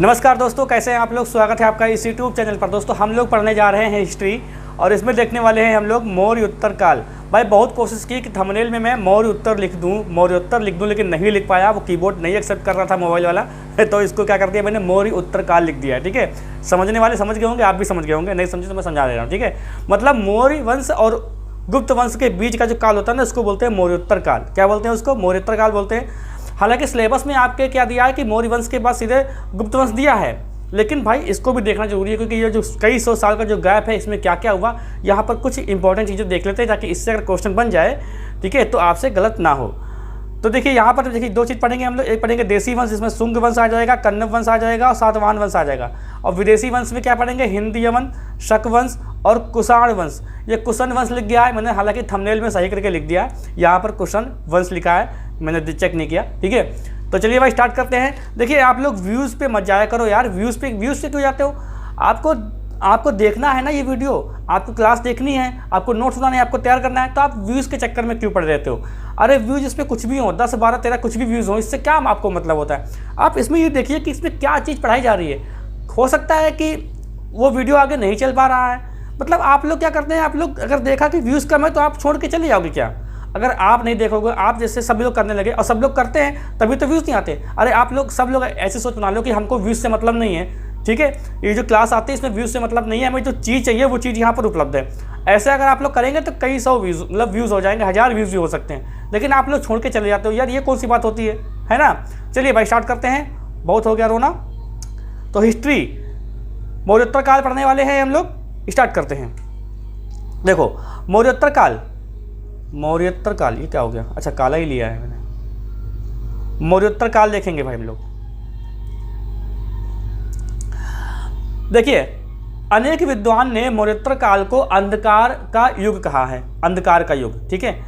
नमस्कार दोस्तों, कैसे हैं आप लोग। स्वागत है आपका इस यूट्यूब चैनल पर। दोस्तों हम लोग पढ़ने जा रहे हैं हिस्ट्री और इसमें देखने वाले हैं हम लोग मौर्य उत्तर काल। भाई बहुत कोशिश की कि थंबनेल में मैं मौर्य उत्तर लिख दूं, लेकिन नहीं लिख पाया। वो कीबोर्ड नहीं एक्सेप्ट कर रहा था मोबाइल वाला तो इसको क्या कर दिया मैंने, मौर्य उत्तर काल लिख दिया है। ठीक है, समझने वाले समझ गए होंगे, आप भी समझ गए होंगे, नहीं समझे तो मैं समझा दे रहा हूँ। ठीक है, मतलब मौर्य वंश और गुप्त वंश के बीच का जो काल होता है ना, उसको बोलते हैं मौर्योत्तर काल। क्या बोलते हैं उसको? मौर्योत्तर काल बोलते हैं। हालांकि सिलेबस में आपके क्या दिया है कि मौर्य वंश के बाद सीधे गुप्त वंश दिया है, लेकिन भाई इसको भी देखना जरूरी है, क्योंकि ये जो कई सौ साल का जो गैप है, इसमें क्या क्या हुआ, यहाँ पर कुछ इंपॉर्टेंट चीज़ें देख लेते हैं ताकि इससे अगर क्वेश्चन बन जाए, ठीक है, तो आपसे गलत ना हो। तो देखिए यहाँ पर देखिए दो चीज़ पढ़ेंगे हम लोग। एक पढ़ेंगे देसी वंश, इसमें शुंग वंश आ जाएगा, कण्व वंश आ जाएगा और सातवाहन वंश आ जाएगा। और विदेशी वंश में क्या पढ़ेंगे? हिंद यवन, शक वंश और कुषाण वंश। ये कुषाण वंश लिख गया है मैंने, हालांकि थंबनेल में सही करके लिख दिया है, यहाँ पर कुषाण वंश लिखा है, मैंने चेक नहीं किया। ठीक है, तो चलिए भाई स्टार्ट करते हैं। देखिए आप लोग व्यूज़ पे मत जाया करो यार, व्यूज़ पे क्यों जाते हो? आपको देखना है ना ये वीडियो, आपको क्लास देखनी है, आपको नोट्स बनाने हैं, आपको तैयार करना है, तो आप व्यूज़ के चक्कर में क्यों पड़े रहते हो? अरे व्यूज़ इसमें कुछ भी हो, 10, 12, 13 कुछ भी व्यूज़ हो, इससे क्या आपको मतलब होता है? आप इसमें ये देखिए कि इसमें क्या चीज़ पढ़ाई जा रही है। हो सकता है कि वो वीडियो आगे नहीं चल पा रहा है, मतलब आप लोग क्या करते हैं, आप लोग अगर देखा कि व्यूज़ कम है तो आप छोड़ के चले जाओगे क्या? अगर आप नहीं देखोगे, आप जैसे सब लोग करने लगे और सब लोग करते हैं, तभी तो व्यूज़ नहीं आते। अरे आप लोग सब लोग ऐसे सोच बना लो कि हमको व्यूज़ से मतलब नहीं है। ठीक है, ये जो क्लास आती है इसमें व्यूज़ से मतलब नहीं है, हमें जो चीज़ चाहिए वो चीज़ यहाँ पर उपलब्ध है। ऐसे अगर आप लोग करेंगे तो कई सौ व्यूज़, मतलब व्यूज़ हो जाएंगे, 1000 व्यूज़ भी हो सकते हैं, लेकिन आप लोग छोड़ के चले जाते हो यार, ये कौन सी बात होती है ना। चलिए भाई स्टार्ट करते हैं, बहुत हो गया रोना। तो हिस्ट्री मौर्योत्तर काल पढ़ने वाले हैं हम लोग, स्टार्ट करते हैं। देखो मौर्योत्तर काल ये क्या हो गया? अच्छा काला ही लिया है मैंने। मौर्योत्तर काल देखेंगे भाई हम लोग। देखिए अनेक विद्वान ने मौर्योत्तर काल को अंधकार का युग कहा है, अंधकार का युग। ठीक है,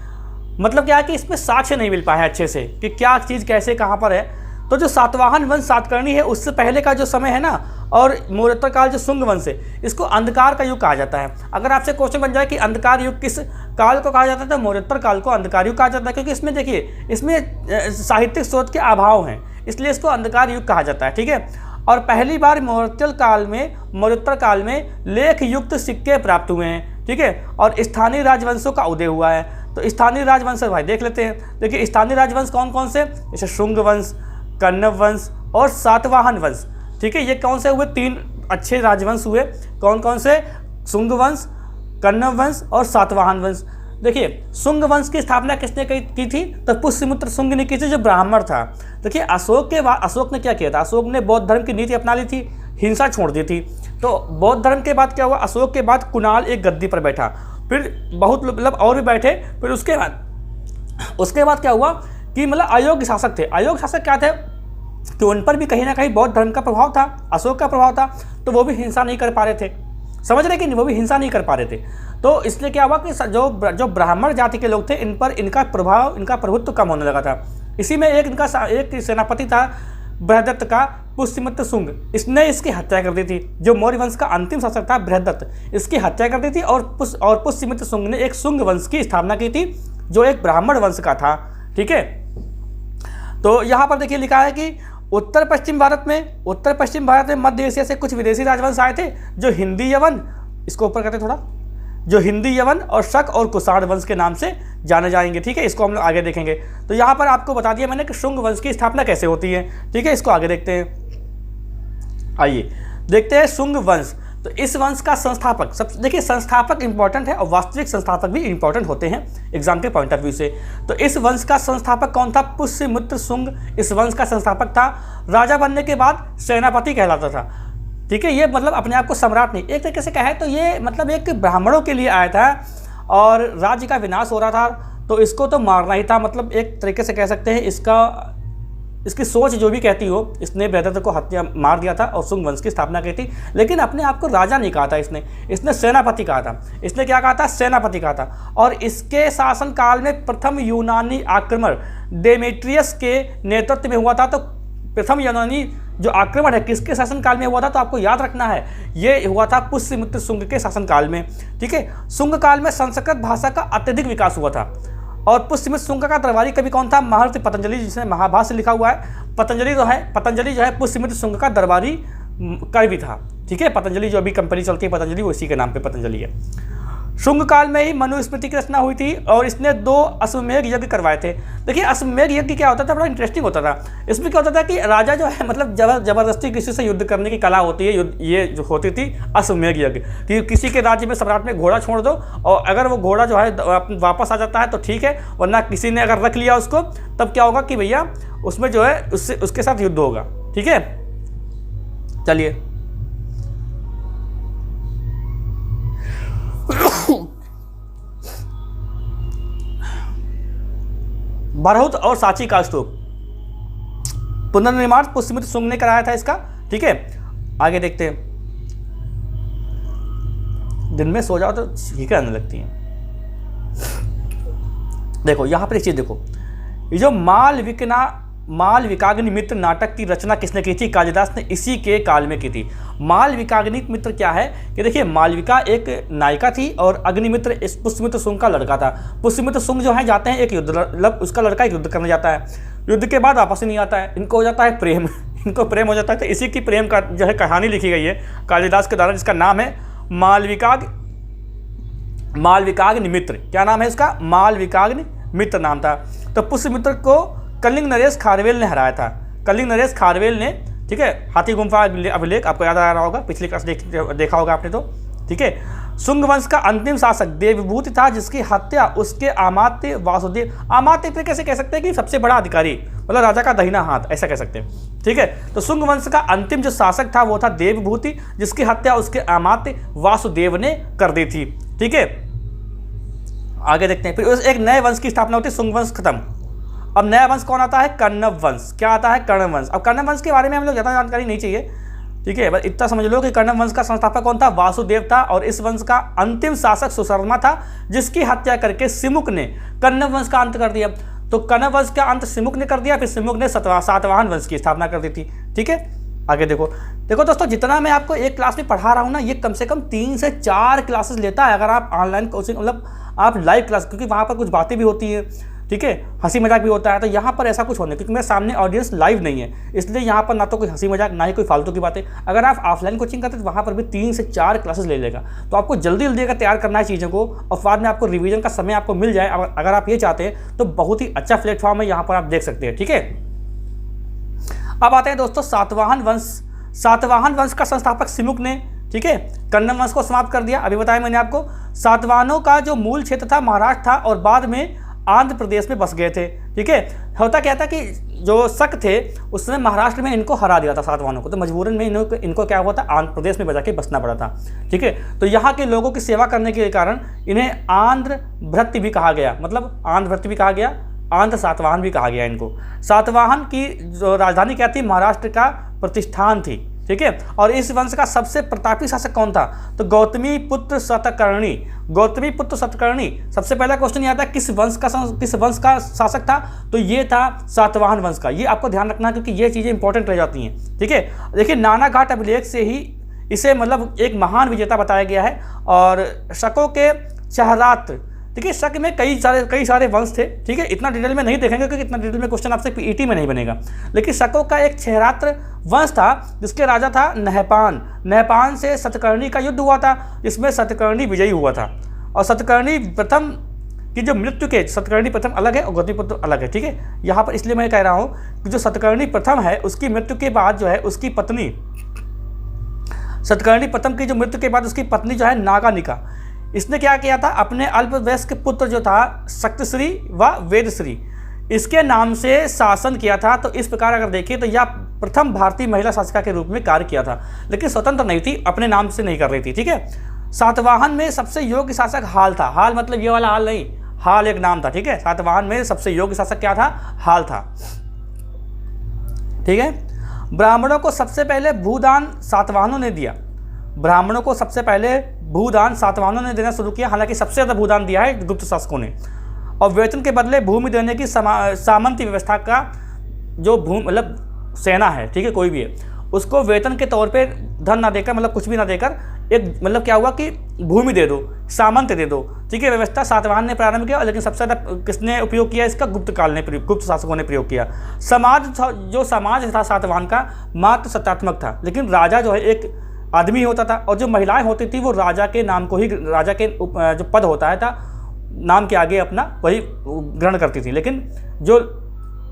मतलब क्या है कि इसमें साक्ष्य नहीं मिल पाया है अच्छे से कि क्या चीज़ कैसे कहाँ पर है। तो जो सातवाहन वंश सातकर्णी है उससे पहले का जो समय है ना, और मौर्योत्तर काल जो शुंग वंश है, इसको अंधकार का युग कहा जाता है। अगर आपसे क्वेश्चन बन जाए कि अंधकार युग किस काल को कहा जाता है, तो मौर्योत्तर काल को अंधकार युग कहा जाता है, क्योंकि इसमें देखिए इसमें साहित्यिक स्रोत के अभाव हैं, इसलिए इसको अंधकार युग कहा जाता है। ठीक है, और पहली बार मौर्योत्तर काल में लेख युक्त सिक्के प्राप्त हुए हैं। ठीक है, और स्थानीय राजवंशों का उदय हुआ है। तो स्थानीय राजवंश भाई देख लेते हैं। देखिए स्थानीय राजवंश कौन कौन से? जैसे शुंग वंश, कण्व वंश और सातवाहन वंश। ठीक है, ये कौन से हुए? 3 अच्छे राजवंश हुए। कौन कौन से? शुंग वंश, कण्व वंश और सातवाहन वंश। देखिए शुंग वंश की स्थापना किसने की थी? तो पुष्यमित्र शुंग ने की थी, जो ब्राह्मण था। देखिए अशोक के बाद अशोक ने क्या किया था? अशोक ने बौद्ध धर्म की नीति अपना ली थी, हिंसा छोड़ दी थी। तो बौद्ध धर्म के बाद क्या हुआ? अशोक के बाद कुणाल एक गद्दी पर बैठा, फिर बहुत मतलब और भी बैठे। फिर उसके बाद क्या हुआ कि मतलब अयोग्य शासक थे। अयोग्य शासक क्या थे कि उन पर भी कहीं ना कहीं बौद्ध धर्म का प्रभाव था, अशोक का प्रभाव था, तो वो भी हिंसा नहीं कर पा रहे थे। समझ रहे कि नहीं? वो भी हिंसा नहीं कर पा रहे थे। तो इसलिए क्या हुआ कि जो ब्राह्मण जाति के लोग थे, इन पर इनका प्रभुत्व कम होने लगा था। इसी में एक सेनापति था बृहदत्त का, पुष्यमित्र शुंग, इसने इसकी हत्या कर दी थी। जो मौर्य वंश का अंतिम शासक था बृहदत्त, इसकी हत्या कर दी थी, और पुष्यमित्र शुंग ने एक शुंग वंश की स्थापना की थी, जो एक ब्राह्मण वंश का था। ठीक है, तो यहाँ पर देखिए लिखा है कि उत्तर पश्चिम भारत में मध्य एशिया से कुछ विदेशी राजवंश आए थे, जो हिंदी यवन, इसको ऊपर करते थोड़ा, जो हिंदी यवन और शक और कुषाण वंश के नाम से जाने जाएंगे। ठीक है, इसको हम लोग आगे देखेंगे। तो यहाँ पर आपको बता दिया मैंने कि शुंग वंश की स्थापना कैसे होती है। ठीक है, इसको आगे देखते हैं। आइए देखते हैं शुंग वंश। तो इस वंश का संस्थापक, सब देखिए संस्थापक इंपॉर्टेंट है और वास्तविक संस्थापक भी इंपॉर्टेंट होते हैं एग्जाम के पॉइंट ऑफ व्यू से। तो इस वंश का संस्थापक कौन था? पुष्यमित्र शुंग इस वंश का संस्थापक था। राजा बनने के बाद सेनापति कहलाता था। ठीक है, ये मतलब अपने आप को सम्राट नहीं, एक तरीके से कहे तो ये मतलब एक ब्राह्मणों के लिए आया था और राज्य का विनाश हो रहा था, तो इसको तो मारना ही था। मतलब एक तरीके से कह सकते हैं इसकी सोच जो भी कहती हो, इसने बृहदत्त को मार दिया था और शुंग वंश की स्थापना की थी। लेकिन अपने आप को राजा नहीं कहा था इसने सेनापति कहा था। इसने क्या कहा था? सेनापति कहा था। और इसके शासन काल में प्रथम यूनानी आक्रमण डेमेट्रियस के नेतृत्व में हुआ था। तो प्रथम यूनानी जो आक्रमण है किसके शासनकाल में हुआ था? तो आपको याद रखना है, ये हुआ था पुष्यमित्र शुंग के शासनकाल में। ठीक है, शुंग काल में संस्कृत भाषा का अत्यधिक विकास हुआ था। और पुष्यमित्र शुंग का दरबारी कवि कौन था? महर्षि पतंजलि, जिसने महाभाष्य लिखा हुआ है। पतंजलि जो है पुष्यमित्र शुंग का दरबारी कवि था। ठीक है, पतंजलि जो अभी कंपनी चलती है पतंजलि, वो इसी के नाम पे पतंजलि है। शुंग काल में ही मनुस्मृति की रचना हुई थी और इसने 2 अश्वमेध यज्ञ करवाए थे। देखिए अश्वमेध यज्ञ क्या होता था, बड़ा इंटरेस्टिंग होता था। इसमें क्या होता था कि राजा जो है मतलब जबरदस्ती किसी से युद्ध करने की कला होती है, ये जो होती थी अश्वमेध यज्ञ, कि किसी के राज्य में सम्राट में घोड़ा छोड़ दो और अगर वो घोड़ा जो है वापस आ जाता है तो ठीक है, वरना किसी ने अगर रख लिया उसको तब क्या होगा कि भैया उसमें जो है उसके साथ युद्ध होगा। ठीक है, चलिए बरहुत और सांची का स्तूप पुनर्निर्माण पुष्यमित्र शुंग ने कराया था इसका। ठीक है, आगे देखते हैं। दिन में सो जाओ तो छींकें आने लगती हैं। देखो यहां पर एक चीज देखो, ये जो मालविकाग्नि मित्र नाटक की रचना किसने की थी? कालिदास ने इसी के काल में की थी। मालविकाग्नि मित्र क्या है कि देखिए मालविका एक नायिका थी और अग्निमित्र इस पुष्यमित्र शुंग का लड़का था। पुष्यमित्र शुंग जो है जाते हैं एक युद्ध, मतलब उसका लड़का एक युद्ध करने जाता है, युद्ध के बाद वापस नहीं आता है, इनको हो जाता है प्रेम इनको प्रेम हो जाता है। तो इसी की प्रेम का जो है कहानी लिखी गई है कालिदास के द्वारा, जिसका नाम है मालविकाग्नि मित्र। क्या नाम है इसका? मालविकाग्नि मित्र नाम था। तो पुष्यमित्र को कलिंग नरेश खारवेल ने हराया था। कलिंग नरेश खारवेल ने, ठीक है, हाथी गुम्फा अभिलेख आपको याद आ रहा होगा, पिछली क्लास देखा होगा आपने तो। ठीक है, शुंग वंश का अंतिम शासक देवभूति था, जिसकी हत्या उसके अमात्य वासुदेव, अमात्य कैसे कह सकते हैं कि सबसे बड़ा अधिकारी, मतलब राजा का दाहिना हाथ, ऐसा कह सकते हैं। ठीक है, तो शुंग वंश का अंतिम जो शासक था वो था देवभूति, जिसकी हत्या उसके अमात्य वासुदेव ने कर दी थी। ठीक है, आगे देखते हैं। फिर एक नए वंश की स्थापना होती है, शुंग वंश खत्म। अब नया वंश कौन आता है? कण्व वंश। क्या आता है? कण्व वंश। अब कण्व वंश के बारे में हम लोग ज़्यादा जानकारी नहीं चाहिए, ठीक है, बस इतना समझ लो कि कण्व वंश का संस्थापक कौन था? वासुदेव था। और इस वंश का अंतिम शासक सुशर्मा था, जिसकी हत्या करके सिमुक ने कण्व वंश का अंत कर दिया। तो कण्व वंश का अंत सिमुक ने कर दिया, फिर सिमुक ने सातवाहन वंश की स्थापना कर दी थी। ठीक है, आगे देखो दोस्तों, जितना मैं आपको एक क्लास में पढ़ा रहा हूँ ना, ये कम से कम 3 से 4 क्लासेस लेता है अगर आप ऑनलाइन कोचिंग, मतलब आप लाइव क्लास, क्योंकि वहाँ पर कुछ बातें भी होती हैं, ठीक है, हंसी मजाक भी होता है। तो यहाँ पर ऐसा कुछ होने, क्योंकि मेरे सामने ऑडियंस लाइव नहीं है, इसलिए यहाँ पर ना तो कोई हंसी मजाक, ना ही कोई फालतू की बातें। अगर आप ऑफलाइन कोचिंग करते तो वहाँ पर भी 3 से 4 क्लासेस ले लेगा। तो आपको जल्दी अगर तैयार करना है चीज़ों को और बाद में आपको रिवीजन का समय आपको मिल जाए, अगर आप ये चाहते हैं तो बहुत ही अच्छा प्लेटफॉर्म है, यहाँ पर आप देख सकते हैं। ठीक है, अब आते हैं दोस्तों सातवाहन वंश। सातवाहन वंश का संस्थापक सिमुक ने, ठीक है, कण्व वंश को समाप्त कर दिया। अभी बताया मैंने आपको। सातवाहनों का जो मूल क्षेत्र था महाराष्ट्र था और बाद में आंध्र प्रदेश में बस गए थे। ठीक है, होता क्या था कि जो शक थे उसने महाराष्ट्र में इनको हरा दिया था सातवाहनों को, तो मजबूरन में इनको क्या हुआ था? आंध्र प्रदेश में बजा के बसना पड़ा था। ठीक है, तो यहाँ के लोगों की सेवा करने के कारण इन्हें आंध्र भृत्य भी कहा गया, मतलब आंध्र भृत्य भी कहा गया, आंध्र सातवाहन भी कहा गया इनको। सातवाहन की जो राजधानी क्या थी? महाराष्ट्र का प्रतिष्ठान थी। ठीक है, और इस वंश का सबसे प्रतापी शासक कौन था? तो गौतमी पुत्र सतकर्णी। गौतमी पुत्र सतकर्णी। सबसे पहला क्वेश्चन ये आता है किस वंश का शासक था? तो ये था सातवाहन वंश का। ये आपको ध्यान रखना क्योंकि ये चीज़ें इंपॉर्टेंट रह जाती हैं। ठीक है, देखिए नानाघाट अभिलेख से ही इसे मतलब एक महान विजेता बताया गया है। और शकों के चहरात, ठीक है, शक में कई सारे वंश थे। ठीक है, इतना डिटेल में नहीं देखेंगे क्योंकि इतना डिटेल में क्वेश्चन आपसे पीईटी में नहीं बनेगा। लेकिन शकों का एक छहरात्र वंश था जिसके राजा था नहपान। नहपान से सतकर्णी का युद्ध हुआ था, जिसमें सतकर्णी विजयी हुआ था। और सतकर्णी प्रथम की जो मृत्यु के, सतकर्णी प्रथम अलग है और गौतमीपुत्र अलग है। ठीक है, यहाँ पर इसलिए मैं कह रहा हूँ कि जो सतकर्णी प्रथम है उसकी मृत्यु के बाद जो है उसकी पत्नी, सतकर्णी प्रथम की जो मृत्यु के बाद उसकी पत्नी जो है नागानिका, इसने क्या किया था? अपने अल्पवयस्क पुत्र जो था शक्तिश्री व वेदश्री, इसके नाम से शासन किया था। तो इस प्रकार अगर देखिए तो यह प्रथम भारतीय महिला शासिका के रूप में कार्य किया था, लेकिन स्वतंत्र नहीं थी, अपने नाम से नहीं कर रही थी। ठीक है, सातवाहन में सबसे योग्य शासक हाल था। हाल मतलब ये वाला हाल नहीं, हाल एक नाम था। ठीक है, सातवाहन में सबसे योग्य शासक क्या था? हाल था। ठीक है, ब्राह्मणों को सबसे पहले भूदान सातवाहनों ने दिया। ब्राह्मणों को सबसे पहले भूदान सातवाहनों ने देना शुरू किया। हालांकि सबसे ज़्यादा भूदान दिया है गुप्त शासकों ने। और वेतन के बदले भूमि देने की सामंती व्यवस्था का जो मतलब सेना है, ठीक है, कोई भी है, उसको वेतन के तौर पे धन ना देकर, मतलब कुछ भी ना देकर, एक मतलब क्या हुआ कि भूमि दे दो, सामंत दे दो, ठीक है। व्यवस्था सातवाहन ने प्रारंभ किया, लेकिन सबसे ज़्यादा किसने उपयोग किया इसका? गुप्त काल ने, गुप्त शासकों ने प्रयोग किया। जो समाज था सातवाहन का मात्र सत्तात्मक था, लेकिन राजा जो है एक आदमी होता था, और जो महिलाएं होती थी वो राजा के नाम को ही, राजा के जो पद होता है था नाम के आगे अपना वही ग्रहण करती थी। लेकिन जो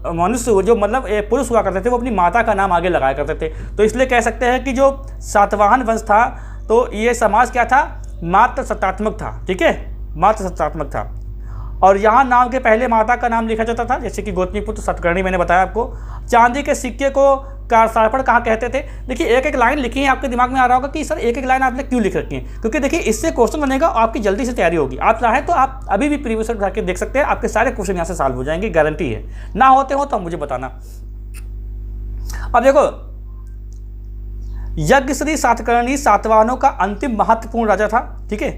मनुष्य, जो मतलब पुरुष हुआ करते थे, वो अपनी माता का नाम आगे लगाया करते थे। तो इसलिए कह सकते हैं कि जो सातवाहन वंश था, तो ये समाज क्या था? मात्र सत्तात्मक था, ठीक है, मात्र सत्तात्मक था। और यहाँ नाम के पहले माता का नाम लिखा जाता था, जैसे कि गौतमीपुत्र, सतकर्णी, मैंने बताया आपको। चांदी के सिक्के को कारसारपण कहा कहते थे। देखिए एक एक लाइन लिखी है, आपके दिमाग में आ रहा होगा कि सर एक एक लाइन आपने क्यों लिख रखी है, क्योंकि देखिए इससे क्वेश्चन बनेगा और आपकी जल्दी से तैयारी होगी। आप चाहें तो आप अभी भी प्रीवियस उठा के देख सकते हैं, आपके सारे क्वेश्चन यहाँ से सॉल्व हो जाएंगे, गारंटी है। ना होते हो तो मुझे बताना। अब देखो, यज्ञश्री सातकर्णी सातवाहनों का अंतिम महत्वपूर्ण राजा था, ठीक है।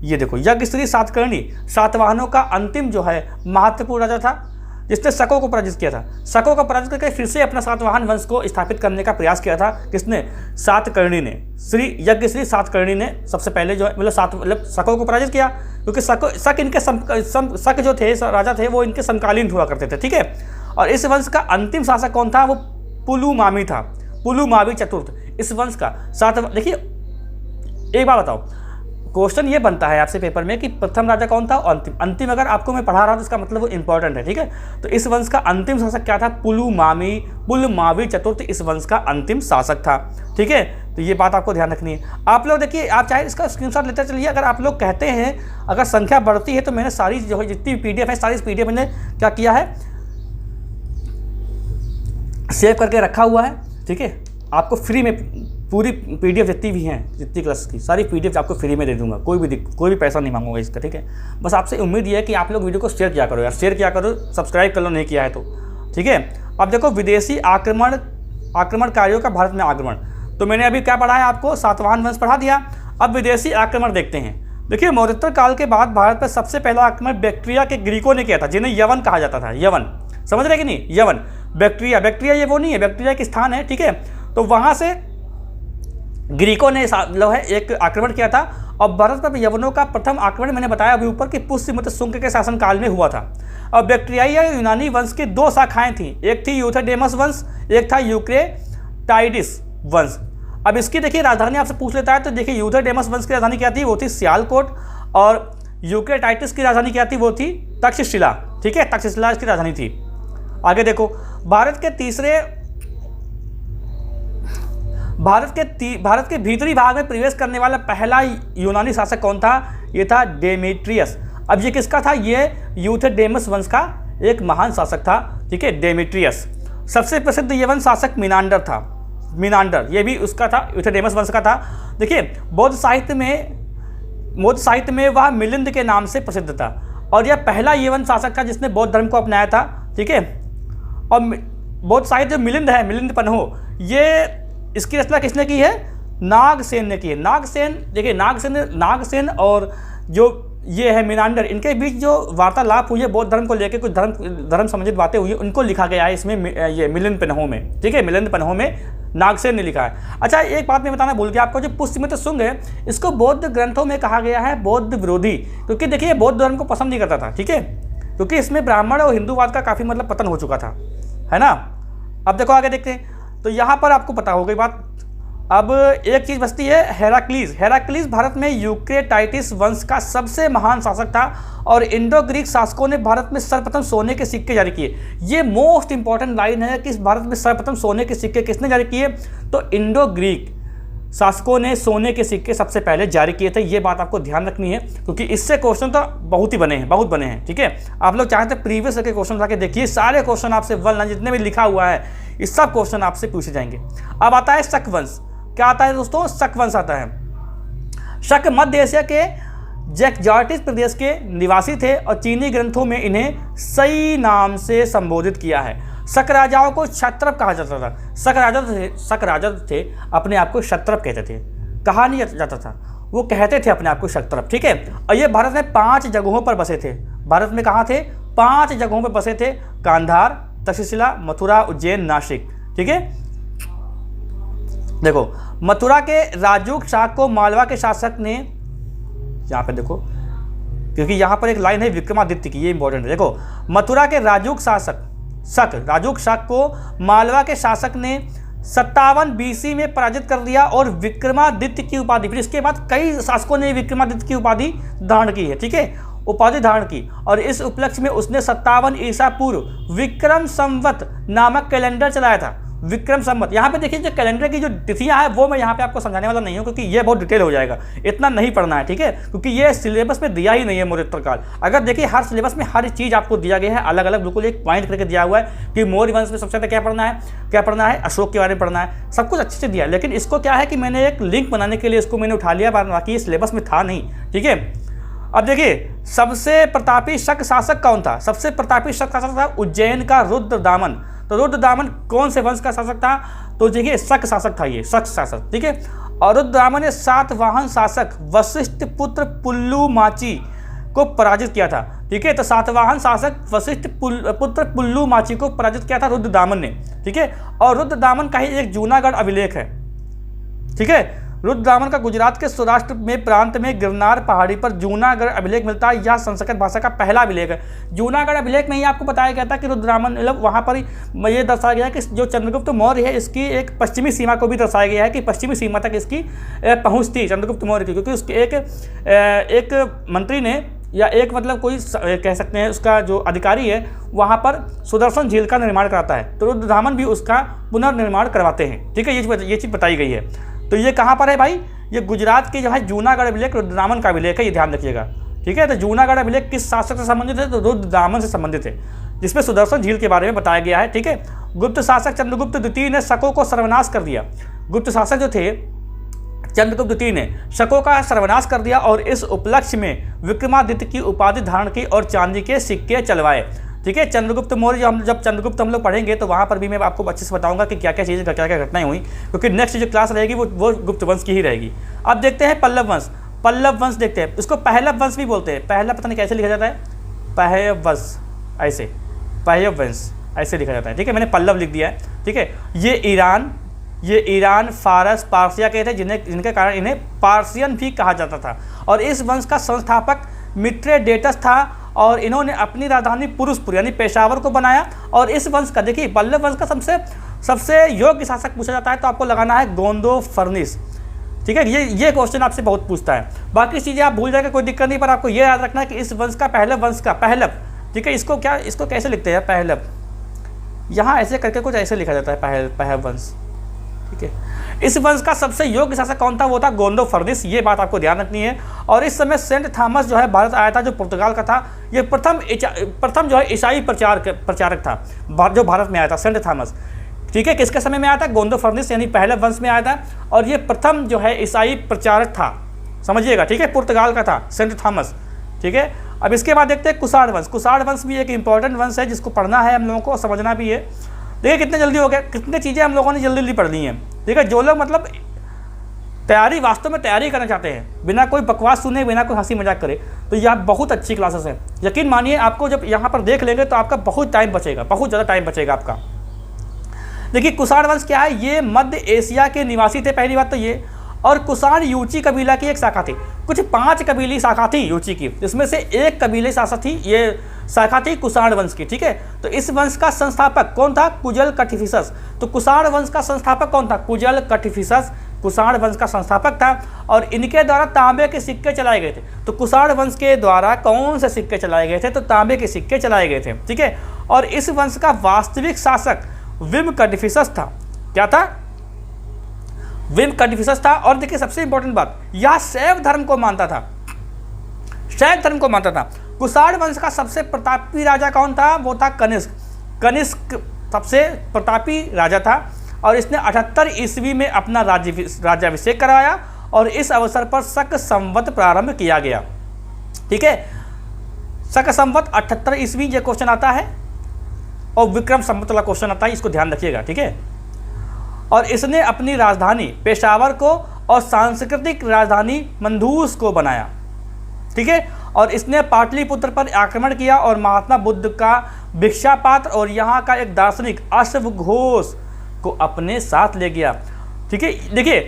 ये देखो, यज्ञश्री सातकर्णी सातवाहनों का अंतिम जो है महत्वपूर्ण राजा था, जिसने शकों को पराजित किया था। शकों को पराजित करके फिर से अपना सातवाहन वंश को स्थापित करने का प्रयास किया था। किसने? सातकर्णी ने। यज्ञश्री सातकर्णी ने सबसे पहले जो है मतलब शकों को पराजित किया, क्योंकि शक इनके शक जो थे राजा थे वो इनके समकालीन हुआ करते थे, ठीक है। और इस वंश का अंतिम शासक कौन था? वो पुलुमावी था, पुलुमावी चतुर्थ। इस वंश का देखिए एक बात बताओ, क्वेश्चन ये बनता है आपसे पेपर में कि प्रथम राजा कौन था और अंतिम अगर आपको मैं पढ़ा रहा हूँ तो इसका मतलब वो इंपॉर्टेंट है, ठीक है। तो इस वंश का अंतिम शासक क्या था? पुलुमावी चतुर्थ इस वंश का अंतिम शासक था, ठीक है। तो ये बात आपको ध्यान रखनी है। आप लोग देखिए, आप चाहे इसका स्क्रीनशॉट लेते चलिए। अगर आप लोग कहते हैं अगर संख्या बढ़ती है तो मैंने सारी जो है जितनी PDF है सारी PDF मैंने क्या किया है, सेव करके रखा हुआ है, ठीक है। आपको फ्री में पूरी PDF जितनी भी हैं, जितनी क्लास की सारी PDF आपको फ्री में दे दूंगा, कोई भी पैसा नहीं मांगूंगा इसका, ठीक है। बस आपसे उम्मीद ये है कि आप लोग वीडियो को शेयर किया करो यार, शेयर किया करो, सब्सक्राइब कर लो नहीं किया है तो, ठीक है। अब देखो, विदेशी आक्रमणकारियों का भारत में आगमन। तो मैंने अभी क्या पढ़ा है आपको? सातवाहन वंश पढ़ा दिया। अब विदेशी आक्रमण देखते हैं। देखिए, मौर्योत्तर काल के बाद भारत पर सबसे पहला आक्रमण बैक्ट्रिया के ग्रीकों ने किया था, जिन्हें यवन कहा जाता था। यवन, समझ रहे कि नहीं? यवन, बैक्ट्रिया ये वो नहीं है, बैक्ट्रिया एक स्थान है, ठीक है। तो वहाँ से ग्रीकों ने जो है एक आक्रमण किया था। और भारत पर यवनों का प्रथम आक्रमण मैंने बताया अभी ऊपर कि पुष्यमित्र शुंग के शासनकाल में हुआ था। और बैक्ट्रियाई या यूनानी वंश की दो शाखाएं थीं, एक थी यूथेडेमस वंश, एक था यूक्रेटाइडिस वंश। अब इसकी देखिए राजधानी आपसे पूछ लेता है, तो देखिए यूथेडेमस वंश की राजधानी क्या थी? वो थी सियालकोट। और यूक्रेटाइटिस की राजधानी क्या थी? वो थी तक्षशिला, ठीक है, तक्षशिला इसकी राजधानी थी। आगे देखो, भारत के भीतरी भाग में प्रवेश करने वाला पहला यूनानी शासक कौन था? ये था डेमेट्रियस। अब ये किसका था? ये यूथेडेमस वंश का एक महान शासक था, ठीक है, डेमेट्रियस। सबसे प्रसिद्ध ये वंश शासक मिनांडर था। मिनांडर ये भी उसका था, यूथेडेमस वंश का था। देखिए, बौद्ध साहित्य में वह मिलिंद के नाम से प्रसिद्ध था। और यह पहला ये वंश शासक था जिसने बौद्ध धर्म को अपनाया था, ठीक है। और बौद्ध साहित्य मिलिंद है, मिलिंद पन्हो, ये इसकी रचना किसने की है? नागसेन ने की है। नागसेन, देखिए नागसेन और जो ये है मिनांडर, इनके बीच जो वार्तालाप हुई है बौद्ध धर्म को लेकर, कुछ धर्म संबंधित बातें हुई है, उनको लिखा गया है इसमें, ये मिलिंद पन्हो में, ठीक है, मिलिंद पन्हो में नागसेन ने लिखा है। अच्छा, एक बात मैं बताना भूल गया आपको, जो पुष्यमित्र शुंग है इसको बौद्ध ग्रंथों में कहा गया है बौद्ध विरोधी, क्योंकि देखिए बौद्ध धर्म को पसंद नहीं करता था, ठीक है, क्योंकि इसमें ब्राह्मण और हिंदूवाद का काफ़ी मतलब पतन हो चुका था, है ना। अब देखो आगे देखते हैं, तो यहाँ पर आपको पता हो गई बात। अब एक चीज़ बचती है, हेराक्लीस भारत में यूक्रेटाइटिस वंश का सबसे महान शासक था और इंडो ग्रीक शासकों ने भारत में सर्वप्रथम सोने के सिक्के जारी किए। ये मोस्ट इंपॉर्टेंट लाइन है कि भारत में सर्वप्रथम सोने के सिक्के किसने जारी किए? तो इंडो ग्रीक शासकों ने सोने के सिक्के सबसे पहले जारी किए थे। ये बात आपको ध्यान रखनी है, क्योंकि इससे क्वेश्चन तो बहुत बने हैं, ठीक है। आप लोग चाहें तो प्रीवियस के क्वेश्चन जाके देखिए, सारे क्वेश्चन आपसे वन जितने भी लिखा हुआ है इस सब क्वेश्चन आपसे पूछे जाएंगे। अब आता है शक वंश। क्या आता है दोस्तों? शक वंश आता है। शक मध्य एशिया के जैकजार्टिस प्रदेश के निवासी थे और चीनी ग्रंथों में इन्हें सई नाम से संबोधित किया है। शक राजाओं को क्षत्रप कहा जाता था। शक राजा थे, अपने आप को क्षत्रप कहते थे, कहा नहीं जाता था, वो कहते थे अपने आप को क्षत्रप, ठीक है। और ये भारत में 5 जगहों पर बसे थे। भारत में कहाँ थे? 5 जगहों पर बसे थे, गांधार, तक्षशिला, मथुरा, उज्जैन, नासिक, ठीक है। देखो, मथुरा के राजूक शाक को मालवा के शासक ने, यहाँ पे देखो क्योंकि यहाँ पर एक लाइन है विक्रमादित्य की, ये इंपॉर्टेंट है। देखो, मथुरा के राजूक राजूक शाक को मालवा के शासक ने 57 BC में पराजित कर दिया और विक्रमादित्य की उपाधि, फिर इसके बाद कई शासकों ने विक्रमादित्य की उपाधि धारण की है, ठीक है, उपाधि धारण की। और इस उपलक्ष्य में उसने 57 ईसा पूर्व विक्रम संवत नामक कैलेंडर चलाया था। विक्रम संवत, यहाँ पे देखिए जो कैलेंडर की जो तिथियां हैं वो मैं यहाँ पे आपको समझाने वाला नहीं हूँ क्योंकि ये बहुत डिटेल हो जाएगा, इतना नहीं पढ़ना है, ठीक है, क्योंकि ये सिलेबस में दिया ही नहीं है मौर्योत्तर काल। अगर देखिए हर सिलेबस में हर चीज़ आपको दिया गया है, अलग अलग बिल्कुल एक पॉइंट करके दिया हुआ है कि मौर्य वंश में सबसे ज़्यादा क्या पढ़ना है, अशोक के बारे में पढ़ना है, सब कुछ अच्छे से दिया है। लेकिन इसको क्या है कि मैंने एक लिंक बनाने के लिए इसको मैंने उठा लिया, बाकी ये सिलेबस में था नहीं, ठीक है। अब देखिए, सबसे प्रतापी शक शासक कौन था? सबसे प्रतापी शक शासक था उज्जैन का रुद्रदामन। तो रुद्रदामन कौन से वंश का शासक था? तो देखिए शक शासक था, ये शक शासक, ठीक है। और रुद्रदामन ने सातवाहन शासक वशिष्ठ पुत्र पुल्लुमाची को पराजित किया था, ठीक है। तो सातवाहन शासक वशिष्ठ पुत्र पुल्लुमाची को पराजित किया था रुद्रदामन ने, ठीक है। और रुद्रदामन का ही एक जूनागढ़ अभिलेख है, ठीक है। रुद्रदामन का गुजरात के सौराष्ट्र में प्रांत में गिरनार पहाड़ी पर जूनागढ़ अभिलेख मिलता है। यह संस्कृत भाषा का पहला अभिलेख है। जूनागढ़ अभिलेख में ही आपको बताया गया था कि रुद्रदामन, मतलब वहाँ पर ये दर्शाया गया है कि जो चंद्रगुप्त मौर्य है इसकी एक पश्चिमी सीमा को भी दर्शाया गया है कि पश्चिमी सीमा तक इसकी पहुँच थी चंद्रगुप्त मौर्य की, क्योंकि उसके एक मंत्री ने या एक मतलब कोई कह सकते हैं उसका जो अधिकारी है वहाँ पर सुदर्शन झील का निर्माण कराता है, तो रुद्रदामन भी उसका पुनर्निर्माण करवाते हैं, ठीक है। ये चीज़ बताई गई है। तो ये कहाँ पर है भाई? ये गुजरात के जो है जूनागढ़ अभिलेख रुद्रदामन का अभिलेख है, ये ध्यान रखिएगा, ठीक है। तो जूनागढ़ अभिलेख किस शासक से संबंधित है? तो रुद्रदामन से संबंधित है, जिसमें सुदर्शन झील के बारे में बताया गया है, ठीक है। गुप्त शासक चंद्रगुप्त द्वितीय ने शकों को सर्वनाश कर दिया। गुप्त शासक जो थे चंद्रगुप्त द्वितीय ने शकों का सर्वनाश कर दिया और इस उपलक्ष्य में विक्रमादित्य की उपाधि धारण की और चांदी के सिक्के चलवाए, ठीक है। चंद्रगुप्त मौर्य जब चंद्रगुप्त हम लोग पढ़ेंगे तो वहाँ पर भी मैं आपको अच्छे से बताऊंगा कि क्या क्या चीज़ें क्या क्या घटनाएं हुई, क्योंकि नेक्स्ट जो क्लास रहेगी वो गुप्त वंश की ही रहेगी। अब देखते हैं पल्लव वंश। पल्लव वंश देखते हैं, इसको पहलव वंश भी बोलते हैं। पहला पता नहीं कैसे लिखा जाता है, पहलव वंश ऐसे, पहलव वंश ऐसे लिखा जाता है, ठीक है। मैंने पल्लव लिख दिया है, ठीक है। ये ईरान फारस पारसिया के थे जिनके कारण इन्हें पार्सियन भी कहा जाता था। और इस वंश का संस्थापक मित्रेडेटस था और इन्होंने अपनी राजधानी पुरुषपुर यानी पेशावर को बनाया। और इस वंश का देखिए पल्लव वंश का सबसे योग्य शासक पूछा जाता है तो आपको लगाना है गोंदो फर्निस, ठीक है। ये क्वेश्चन आपसे बहुत पूछता है, बाकी चीज़ें आप भूल जाएगा कोई दिक्कत नहीं, पर आपको ये याद रखना है कि इस वंश का पहलव, ठीक है। इसको कैसे लिखते हैं पहलव? यहाँ ऐसे करके कुछ ऐसे लिखा जाता है पहलव वंश, ठीक है। इस वंश का सबसे योग्य शासक कौन था? वो था गोंदो फर्निस, ये बात आपको ध्यान रखनी है। और इस समय सेंट थॉमस जो है भारत आया था, जो पुर्तगाल का था। ये प्रथम जो है ईसाई प्रचारक था जो भारत में आया था, सेंट थॉमस, ठीक है। किसके समय में आया था? गोंदो फर्निस यानी पहलव वंश में आया था। और ये प्रथम जो है ईसाई प्रचारक था, समझिएगा, ठीक है। पुर्तगाल का था सेंट थॉमस, ठीक है। अब इसके बाद देखते हैं कुषाण वंश। कुषाण वंश भी एक इंपॉर्टेंट वंश है जिसको पढ़ना है हम लोगों को, समझना भी है। देखिए कितने जल्दी हो गया, कितनी चीज़ें हम लोगों ने जल्दी पढ़ ली हैं, ठीक है। जो लोग मतलब वास्तव में तैयारी करना चाहते हैं बिना कोई बकवास सुने, बिना कोई हंसी मजाक करे, तो यह बहुत अच्छी क्लासेस हैं। यकीन मानिए आपको जब यहाँ पर देख लेंगे तो आपका बहुत टाइम बचेगा, बहुत ज़्यादा टाइम बचेगा आपका। देखिए कुषाण वंश क्या है? ये मध्य एशिया के निवासी थे, पहली बात तो ये। और कुषाण यूची कबीला की एक शाखा थी। कुछ 5 कबीली शाखा थी यूची की, जिसमें से एक कबीले शाखा थी, ये शाखा थी कुषाण वंश की, ठीक है। तो इस वंश का संस्थापक कौन था? कुजल कटिफिसस। तो कुषाण वंश का संस्थापक कौन था? कुजल कटिफिसस कुषाण वंश का संस्थापक था। और इनके द्वारा तांबे के सिक्के चलाए गए थे। तो कुषाण वंश के द्वारा कौन से सिक्के चलाए गए थे? तो तांबे के सिक्के चलाए गए थे, ठीक है। और इस वंश का वास्तविक शासक विम कटिफिसस था। क्या था? विम कटिफिसस था। और देखिए सबसे इंपॉर्टेंट बात, यह शैव धर्म को मानता था, शैव धर्म को मानता था। कुषाण वंश का सबसे प्रतापी राजा कौन था? वो था कनिष्क। कनिष्क सबसे प्रतापी राजा था और इसने 78 ईस्वी में अपना राज्याभिषेक कराया और इस अवसर पर शक संवत प्रारंभ किया गया, ठीक है। शक संवत 78 ईस्वी ये क्वेश्चन आता है और विक्रम संवत वाला क्वेश्चन आता है, इसको ध्यान रखिएगा, ठीक है। और इसने अपनी राजधानी पेशावर को और सांस्कृतिक राजधानी मंदूस को बनाया, ठीक है। और इसने पाटलिपुत्र पर आक्रमण किया और महात्मा बुद्ध का भिक्षापात्र और यहाँ का एक दार्शनिक अश्व घोष को अपने साथ ले गया। ठीक है। देखिए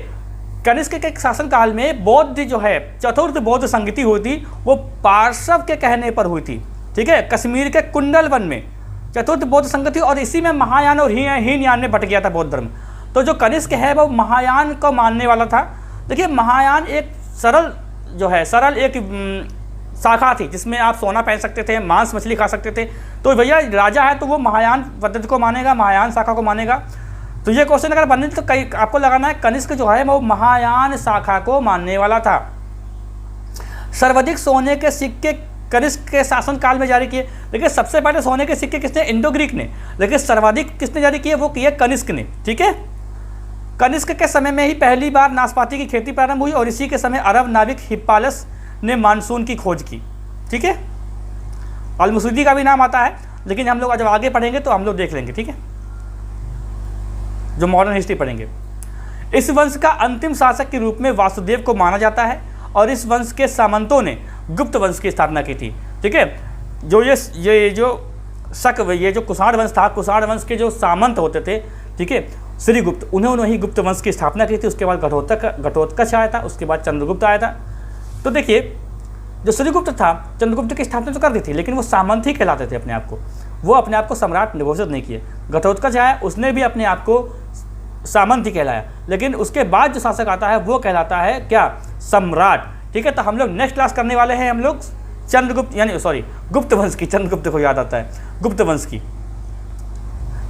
कनिष्क के शासनकाल में बौद्ध जो है चतुर्थ बौद्ध संगति हुई थी, वो पार्श्व के कहने पर हुई थी, ठीक है, कश्मीर के कुंडल वन में चतुर्थ बौद्ध संगति, और इसी में महायान और हीनयान में बट गया था बौद्ध धर्म। तो जो कनिष्क है वो महायान को मानने वाला था। देखिए महायान एक सरल एक शाखा थी जिसमें आप सोना पहन सकते थे, मांस मछली खा सकते थे। तो भैया राजा है तो वो महायान पद्धति को मानेगा, महायान शाखा को मानेगा। तो ये क्वेश्चन अगर बने तो कई आपको लगाना है कनिष्क जो है वो महायान शाखा को मानने वाला था। सर्वाधिक सोने के सिक्के कनिष्क के शासनकाल में जारी किए। देखिए सबसे पहले सोने के सिक्के किसने? इंडो ग्रीक ने। लेकिन सर्वाधिक किसने जारी किए? वो किए कनिष्क ने, ठीक है। कनिष्क के समय में ही पहली बार नाशपाती की खेती प्रारंभ हुई और इसी के समय अरब नाविक हिप्पालस ने मानसून की खोज की, ठीक है। अल-मुसईदी का भी नाम आता है, लेकिन हम लोग जब आगे पढ़ेंगे तो हम लोग देख लेंगे, ठीक है, जो मॉडर्न हिस्ट्री पढ़ेंगे। इस वंश का अंतिम शासक के रूप में वासुदेव को माना जाता है और इस वंश के सामंतों ने गुप्त वंश की स्थापना की थी, ठीक है। जो ये जो कुषाण वंश था, कुषाण वंश के जो सामंत होते थे, ठीक है, श्रीगुप्त, उन्होंने ही गुप्त वंश की स्थापना की थी। उसके बाद घटोत्कच आया था, उसके बाद चंद्रगुप्त आया था। तो देखिए जो श्रीगुप्त था, चंद्रगुप्त की स्थापना तो कर दी थी, लेकिन वो सामंत ही कहलाते थे अपने आप को, वो अपने आप को सम्राट घोषित नहीं किए। घटोत्कच आया, उसने भी अपने आप को सामंत ही कहलाया, लेकिन उसके बाद जो शासक आता है वो कहलाता है क्या? सम्राट, ठीक है। तो हम लोग नेक्स्ट क्लास करने वाले हैं हम लोग चंद्रगुप्त यानी गुप्त वंश की। चंद्रगुप्त को याद आता है, गुप्त वंश की।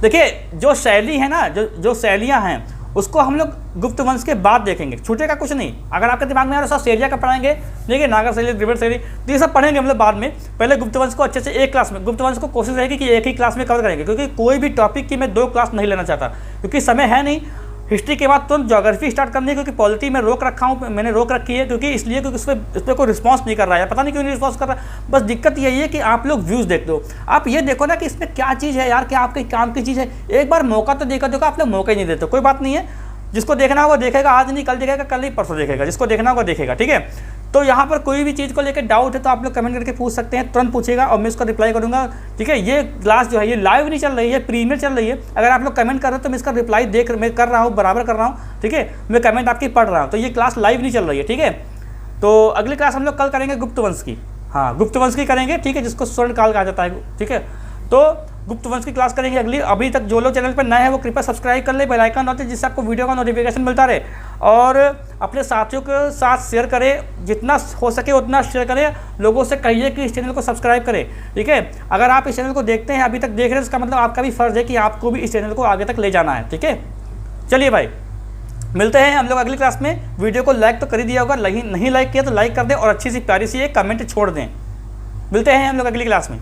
देखिए जो शैली है ना, जो शैलियाँ हैं उसको हम लोग गुप्त वंश के बाद देखेंगे, छूटेगा कुछ नहीं। अगर आपके दिमाग में आ रहा है सेरिया का पढ़ाएंगे, देखिए नागर शैली, द्रविड़ शैली, तो ये सब पढ़ेंगे हम लोग बाद में। पहले गुप्त वंश को अच्छे से एक क्लास में, गुप्त वंश को कोशिश रहेगी कि एक ही क्लास में कवर करेंगे, क्योंकि कोई भी टॉपिक की मैं 2 क्लास नहीं लेना चाहता, क्योंकि समय है नहीं। हिस्ट्री के बाद तुरंत ज्योग्राफी स्टार्ट करनी है, क्योंकि पॉलिटी में रोक रखा हूँ, मैंने रोक रखी है, क्योंकि इसलिए क्योंकि इस पर कोई रिस्पॉन्स नहीं कर रहा है, पता नहीं क्यों नहीं रिस्पॉन्स कर रहा है। बस दिक्कत यही है कि आप लोग व्यूज़ देख दो, आप ये देखो ना कि इसमें क्या चीज़ है यार, क्या आपके काम की चीज़ है। एक बार मौका तो देखो, आप लोग मौका ही नहीं देते। कोई बात नहीं है, जिसको देखना होगा देखेगा, आज नहीं कल देखेगा, कल नहीं परसों देखेगा, जिसको देखना होगा देखेगा, ठीक है। तो यहाँ पर कोई भी चीज़ को लेकर डाउट है तो आप लोग कमेंट करके पूछ सकते हैं, तुरंत पूछेगा और मैं इसका रिप्लाई करूँगा, ठीक है। ये क्लास जो है ये लाइव नहीं चल रही है, प्रीमियर चल रही है। अगर आप लोग कमेंट कर रहे हो तो मैं इसका रिप्लाई मैं कर रहा हूँ, बराबर कर रहा हूँ, ठीक है। मैं कमेंट आपकी पढ़ रहा हूँ, तो ये क्लास लाइव नहीं चल रही है, ठीक है। तो अगली क्लास हम लोग कल करेंगे गुप्त वंश की, हाँ गुप्त वंश की करेंगे, ठीक है, जिसको स्वर्ण काल कहा जाता है, ठीक है। तो गुप्त वंश की क्लास करेंगे अगली। अभी तक जो लोग चैनल पर नए हैं वो कृपया सब्सक्राइब कर ले, बेल आइकन होते जिससे आपको वीडियो का नोटिफिकेशन मिलता रहे, और अपने साथियों के साथ शेयर करें, जितना हो सके उतना शेयर करें। लोगों से कहिए कि इस चैनल को सब्सक्राइब करें, ठीक है। अगर आप इस चैनल को देखते हैं, अभी तक देख रहे हैं, इसका मतलब आपका भी फ़र्ज़ है कि आपको भी इस चैनल को आगे तक ले जाना है, ठीक है। चलिए भाई, मिलते हैं हम लोग अगली क्लास में। वीडियो को लाइक तो कर ही दिया होगा, नहीं लाइक किया तो लाइक कर दें और अच्छी सी प्यारी सी एक कमेंट छोड़ दें। मिलते हैं हम लोग अगली क्लास में।